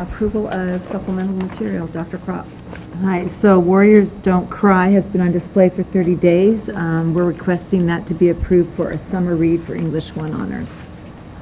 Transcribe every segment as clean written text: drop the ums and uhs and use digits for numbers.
approval of supplemental material. Dr. Crop. Hi, so Warriors Don't Cry has been on display for 30 days. We're requesting that to be approved for a summer read for English 1 honors.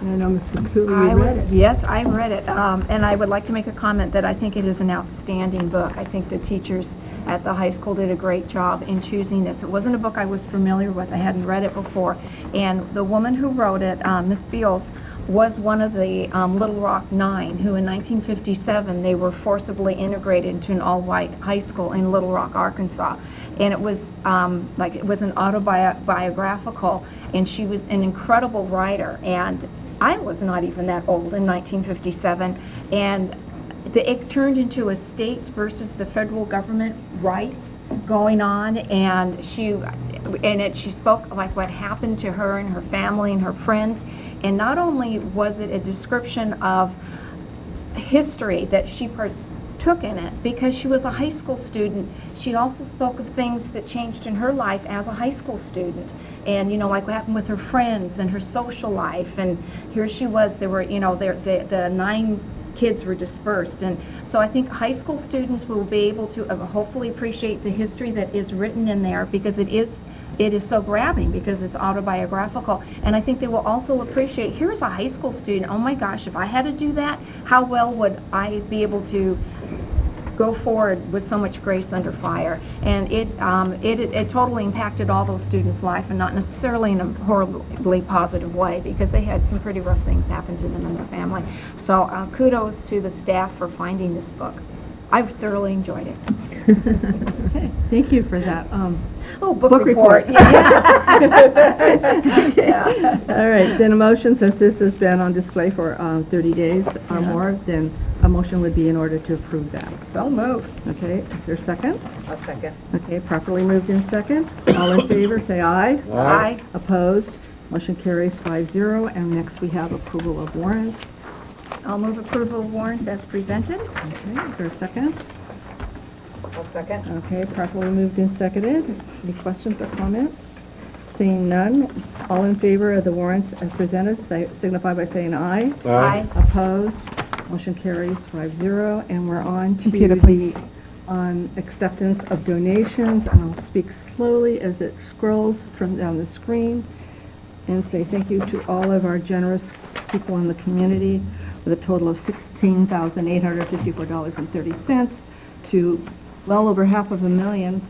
And I know Ms. Cooley, you read it. Yes, I read it, and I would like to make a comment that I think it is an outstanding book. I think the teachers at the high school did a great job in choosing this. It wasn't a book I was familiar with. I hadn't read it before, and the woman who wrote it, Miss Beals, was one of the Little Rock Nine, who in 1957 they were forcibly integrated into an all-white high school in Little Rock, Arkansas, and it was it was an autobiographical, and she was an incredible writer. And I was not even that old in 1957, and it turned into a states versus the federal government rights going on, and she spoke like what happened to her and her family and her friends. And not only was it a description of history that she partook in it, because she was a high school student, she also spoke of things that changed in her life as a high school student. And, you know, like what happened with her friends and her social life. And here she was, there were, you know, the 9 kids were dispersed. And so I think high school students will be able to hopefully appreciate the history that is written in there, because it is so grabbing, because it's autobiographical. And I think they will also appreciate, here's a high school student, oh my gosh, if I had to do that, how well would I be able to go forward with so much grace under fire? And it totally impacted all those students' life, and not necessarily in a horribly positive way, because they had some pretty rough things happen to them in their family. So kudos to the staff for finding this book. I've thoroughly enjoyed it. Okay, thank you for that. Book report. Yeah. All right, then a motion, since this has been on display for 30 days or more, then a motion would be in order to approve that. So moved. Okay, is there a second? A second. Okay, properly moved in second. All in favor, say aye. Aye. Opposed? Motion carries 5-0. And next we have approval of warrants. I'll move approval of warrants as presented. Okay, is there a second? A second. Okay, properly moved and seconded. Any questions or comments? Seeing none, all in favor of the warrants as presented, signify by saying aye. Aye. Opposed? Motion carries 5-0. And we're on to Computer, the acceptance of donations. And I'll speak slowly as it scrolls from down the screen and say thank you to all of our generous people in the community, with a total of $16,854.30 to well over $500,000,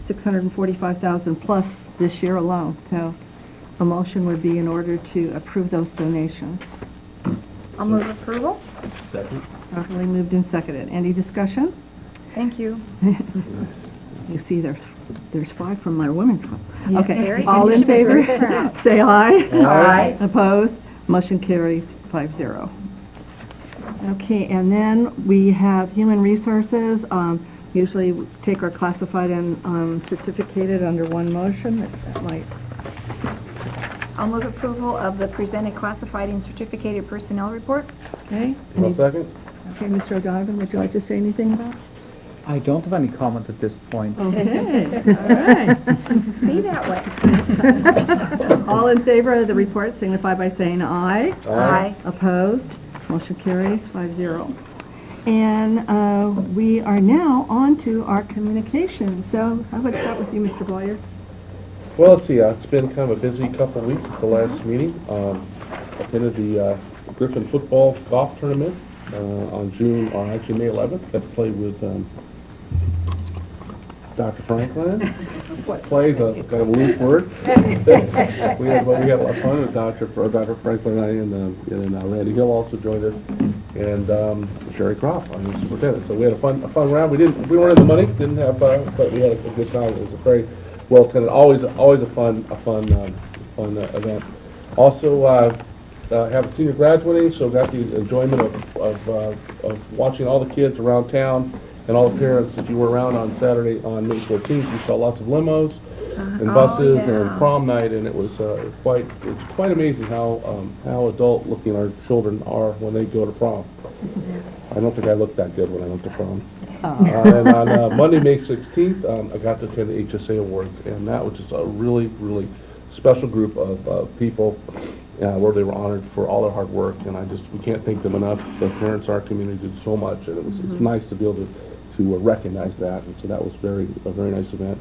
$645,000 plus this year alone. So a motion would be in order to approve those donations. I'll move approval. Second. Properly moved and seconded. Any discussion? Thank you. You see, there's 5 from my women's club. Yeah, Okay, very all in good. You should be favor, very proud. say aye. Aye. Opposed? Motion carries 5-0. Okay, and then we have human resources. Usually we take our classified and certificated under one motion. That might. I'll move approval of the presented classified and certificated personnel report. Okay. I'll second. Okay, Mr. O'Donovan, would you like to say anything about it? I don't have any comment at this point. Okay, all right. Be that way. All in favor of the report signify by saying aye. Aye. Opposed? Motion carries 5-0. And we are now on to our communication. So how about start with you, Mr. Boyer? Well, let's see, it's been kind of a busy couple of weeks at the last meeting. Attended the Griffin football golf tournament on May 11th. Got to play with Dr. Franklin. Plays a kind of a loose word. we had a lot of fun with Dr. Franklin and I, and Randy Hill also joined us, and Sherry Croft, our new superintendent. So we had a fun round. We weren't in the money, didn't have, but we had a good time. It was a very well attended. Always a fun event. Also have a senior graduating, so got the enjoyment of watching all the kids around town. And all the parents, if you were around on Saturday, on May 14th, you saw lots of limos and buses and prom night, and it was it's quite amazing how adult-looking our children are when they go to prom. I don't think I looked that good when I went to prom. And on Monday, May 16th, I got to attend the HSA Awards, and that was just a really, really special group of people where they were honored for all their hard work, and we can't thank them enough. The parents in our community did so much, and it's nice to be able to recognize that, and so that was a very nice event.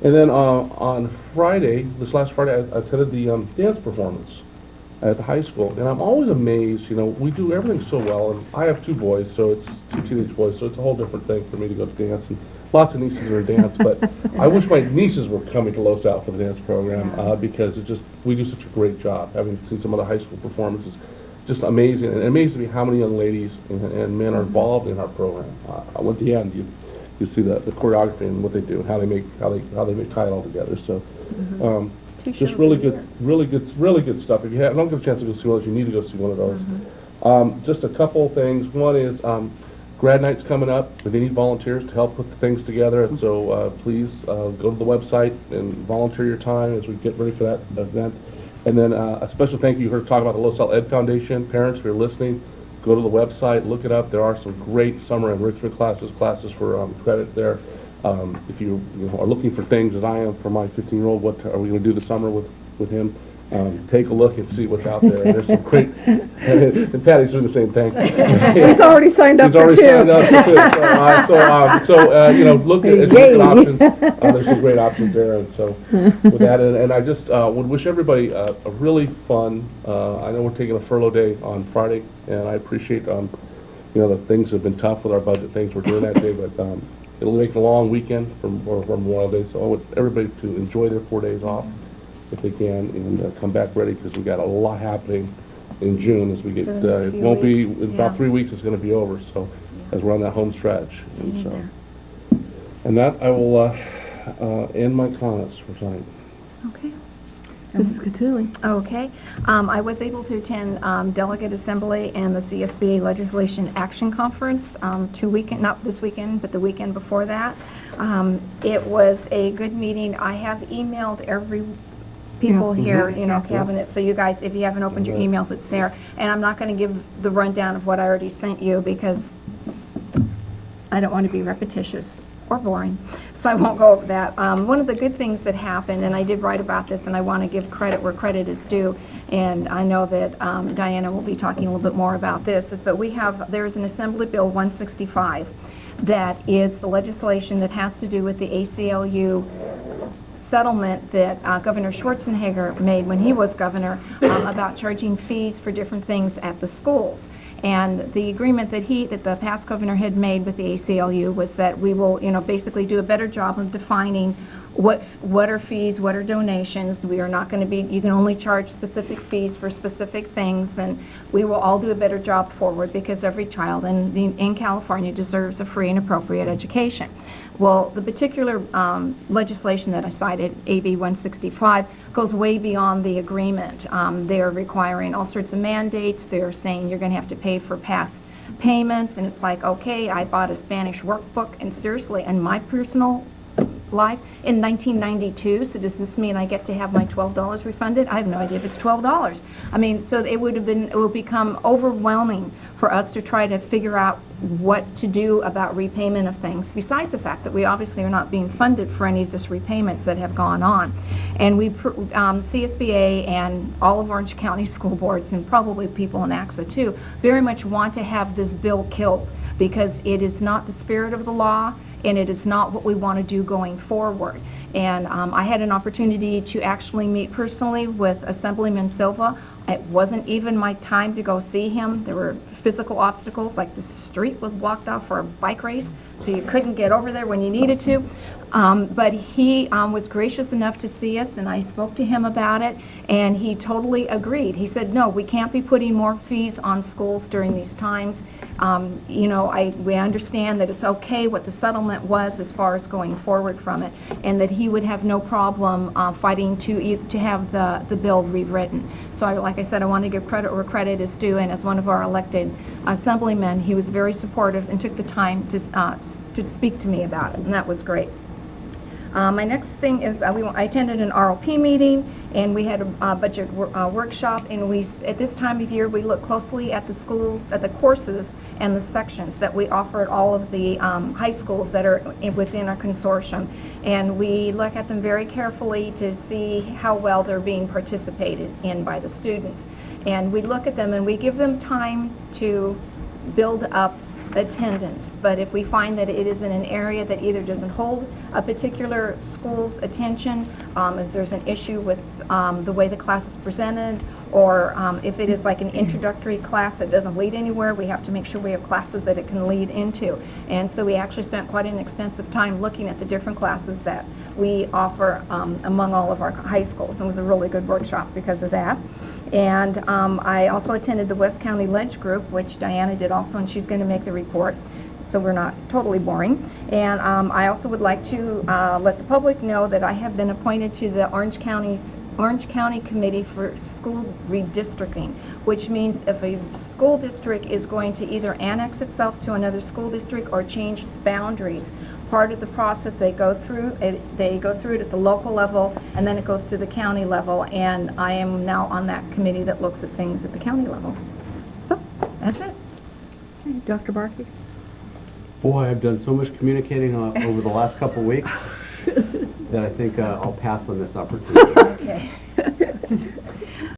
And then on Friday, this last Friday, I attended the dance performance at the high school, and I'm always amazed. We do everything so well, and I have 2 boys, so it's 2 teenage boys, so it's a whole different thing for me to go to dance, and lots of nieces are in dance, but I wish my nieces were coming to Los Al for the dance program, because we do such a great job. Having seen some other high school performances, just amazing, and it amazes me how many young ladies and men are involved in our program. At the end, you see the choreography and what they do, and how they make tie it all together. So, just really good stuff. If you don't get a chance to go see one of those, you need to go see one of those. Just a couple things. One is grad night's coming up. They need volunteers to help put the things together, and so please go to the website and volunteer your time as we get ready for that event. And then a special thank you. You heard talk about the Los Al Ed Foundation. Parents, if you're listening, go to the website, look it up. There are some great summer enrichment classes for credit there. If you are looking for things, as I am for my 15-year-old, what are we going to do this summer with him? Take a look and see what's out there. There's some great, and Patty's doing the same thing. He's already signed up He's for already 2. signed up for 2. Look at options. There's some great options there, and so with that, and I just would wish everybody a really fun. I know we're taking a furlough day on Friday, and I appreciate the things have been tough with our budget things we're doing that day, but it'll make a long weekend from Memorial Day. So I want everybody to enjoy their 4 days off if they can, and come back ready, because we got a lot happening in June as we get. It won't be in about 3 weeks. It's going to be over. So as we're on that home stretch, and so, and that I will end my comments for tonight. Okay. Mrs. Cattouli. Okay. I was able to attend Delegate Assembly and the CSBA Legislation Action Conference not this weekend, but the weekend before that. It was a good meeting. I have emailed every people here, cabinet, so you guys, if you haven't opened your emails, it's there. And I'm not going to give the rundown of what I already sent you, because I don't want to be repetitious or boring. So I won't go over that. One of the good things that happened, and I did write about this, and I want to give credit where credit is due, and I know that Diana will be talking a little bit more about this, is that there's an Assembly Bill 165 that is the legislation that has to do with the ACLU settlement that Governor Schwarzenegger made when he was governor about charging fees for different things at the schools. And the agreement that the past governor had made with the ACLU was that we will, basically do a better job of defining what are fees, what are donations. We are not going to you can only charge specific fees for specific things, and we will all do a better job forward, because every child in California deserves a free and appropriate education. Well, the particular legislation that I cited, AB 165, goes way beyond the agreement. They're requiring all sorts of mandates. They're saying you're going to have to pay for past payments, and it's like, okay, I bought a Spanish workbook, and seriously, in my personal life, in 1992, so does this mean I get to have my $12 refunded? I have no idea if it's $12. I mean, so it will become overwhelming for us to try to figure out what to do about repayment of things, besides the fact that we obviously are not being funded for any of this repayments that have gone on. And CSBA and all of Orange County school boards, and probably people in AXA too, very much want to have this bill killed, because it is not the spirit of the law, and it is not what we want to do going forward. And I had an opportunity to actually meet personally with Assemblyman Silva. It wasn't even my time to go see him. There were physical obstacles, like the street was blocked off for a bike race, so you couldn't get over there when you needed to. But he was gracious enough to see us, and I spoke to him about it, and he totally agreed. He said, no, we can't be putting more fees on schools during these times. We understand that it's okay what the settlement was as far as going forward from it, and that he would have no problem fighting to have the bill rewritten. So like I said, I want to give credit where credit is due, and as one of our elected assemblymen, he was very supportive and took the time to speak to me about it, and that was great. My next thing is I attended an RLP meeting, and we had a budget workshop, and at this time of year we look closely at the schools, at the courses and the sections that we offer at all of the high schools that are within our consortium. And we look at them very carefully to see how well they're being participated in by the students. And we look at them and we give them time to build up attendance. But if we find that it is in an area that either doesn't hold a particular school's attention, if there's an issue with the way the class is presented, or if it is like an introductory class that doesn't lead anywhere, we have to make sure we have classes that it can lead into. And so we actually spent quite an extensive time looking at the different classes that we offer among all of our high schools. It was a really good workshop because of that. And I also attended the West County Ledge Group, which Diana did also, and she's going to make the report, so we're not totally boring. And I also would like to let the public know that I have been appointed to the Orange County Committee for School Redistricting, which means if a school district is going to either annex itself to another school district or change its boundaries, part of the process they go through it at the local level, and then it goes to the county level, and I am now on that committee that looks at things at the county level. So, that's it. Okay, Dr. Barkey? Boy, I've done so much communicating over the last couple of weeks that I think I'll pass on this opportunity. Okay.